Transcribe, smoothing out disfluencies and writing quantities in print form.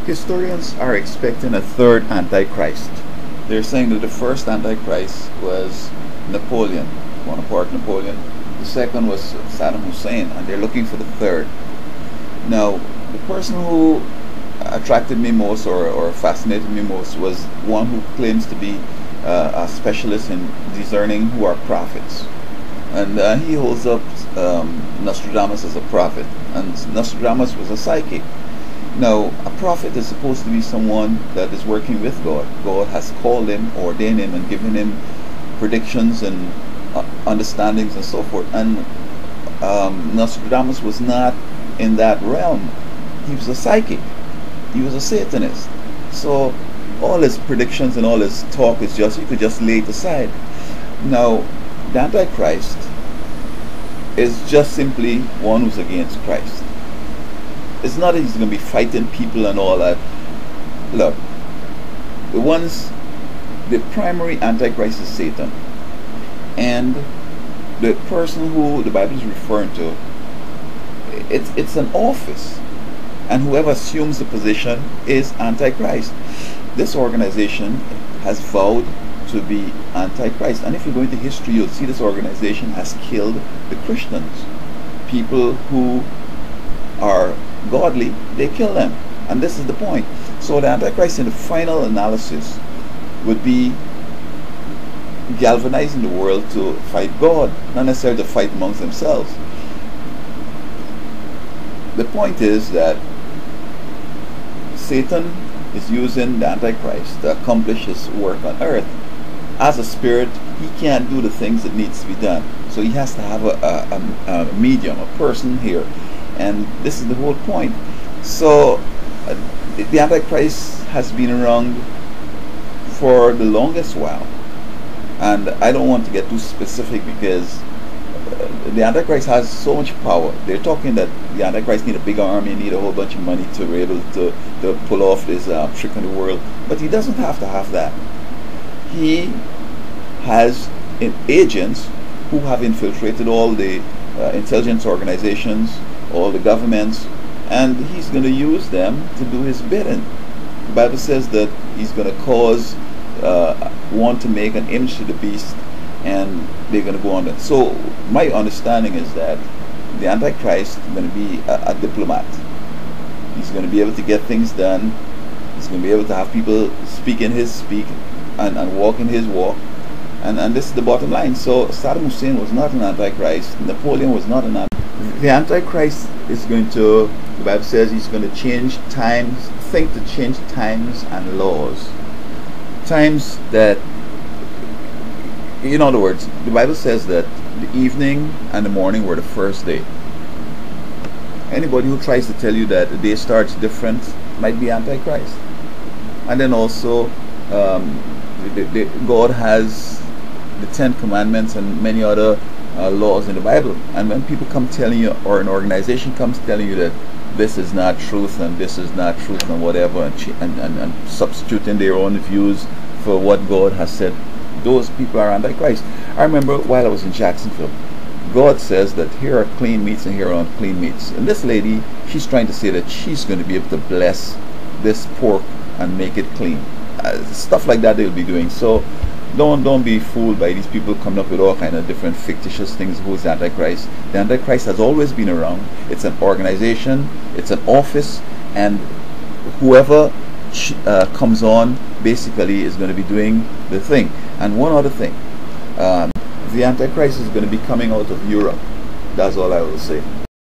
Historians are expecting a third Antichrist. They're saying that the first Antichrist was Napoleon, Bonaparte Napoleon. The second was Saddam Hussein, and they're looking for the third. Now, the person who attracted me most or fascinated me most was one who claims to be a specialist in discerning who are prophets. And he holds up Nostradamus as a prophet, and Nostradamus was a psychic. Now, a prophet is supposed to be someone that is working with God. God has called him, ordained him, and given him predictions and understandings and so forth. And Nostradamus was not in that realm. He was a psychic. He was a Satanist. So all his predictions and all his talk is just, you could just lay it aside. Now, the Antichrist is just simply one who's against Christ. It's not that he's going to be fighting people and all that. Look, the primary Antichrist is Satan. And the person who the Bible is referring to, it's an office. And whoever assumes the position is Antichrist. This organization has vowed to be Antichrist. And if you go into history, you'll see this organization has killed the Christians. People who are godly, they kill them. And this is the point. So the Antichrist, in the final analysis, would be galvanizing the world to fight God, not necessarily to fight amongst themselves. The point is that Satan is using the Antichrist to accomplish his work on earth. As a spirit, he can't do the things that needs to be done. So he has to have a medium, a person here. And this is the whole point. So the Antichrist has been around for the longest while. And I don't want to get too specific because the Antichrist has so much power. They're talking that the Antichrist need a big army, need a whole bunch of money to be able to pull off this trick on the world. But he doesn't have to have that. He has agents who have infiltrated all the intelligence organizations, all the governments, and he's going to use them to do his bidding. The Bible says that he's going to cause one to make an image to the beast, and they're going to go on that. So my understanding is that the Antichrist is going to be a diplomat. He's going to be able to get things done. He's going to be able to have people speak in his speak and walk in his walk. And this is the bottom line. So Saddam Hussein was not an Antichrist. Napoleon was not an Antichrist. The Antichrist is going to, the Bible says, he's going to change times, think to change times and laws. Times that, in other words, the Bible says that the evening and the morning were the first day. Anybody who tries to tell you that the day starts different might be Antichrist. And then also, God has the 10 Commandments and many other laws in the Bible. And when people come telling you, or an organization comes telling you that this is not truth and this is not truth and whatever, and substituting their own views for what God has said, those people are Antichrist. I remember while I was in Jacksonville, God says that here are clean meats and here are unclean meats. And this lady, she's trying to say that she's going to be able to bless this pork and make it clean. Stuff like that they'll be doing. So don't be fooled by these people coming up with all kind of different fictitious things. Who's the Antichrist? The Antichrist has always been around. It's an organization, it's an office, and whoever comes on basically is going to be doing the thing. And one other thing, the Antichrist is going to be coming out of Europe. That's all I will say.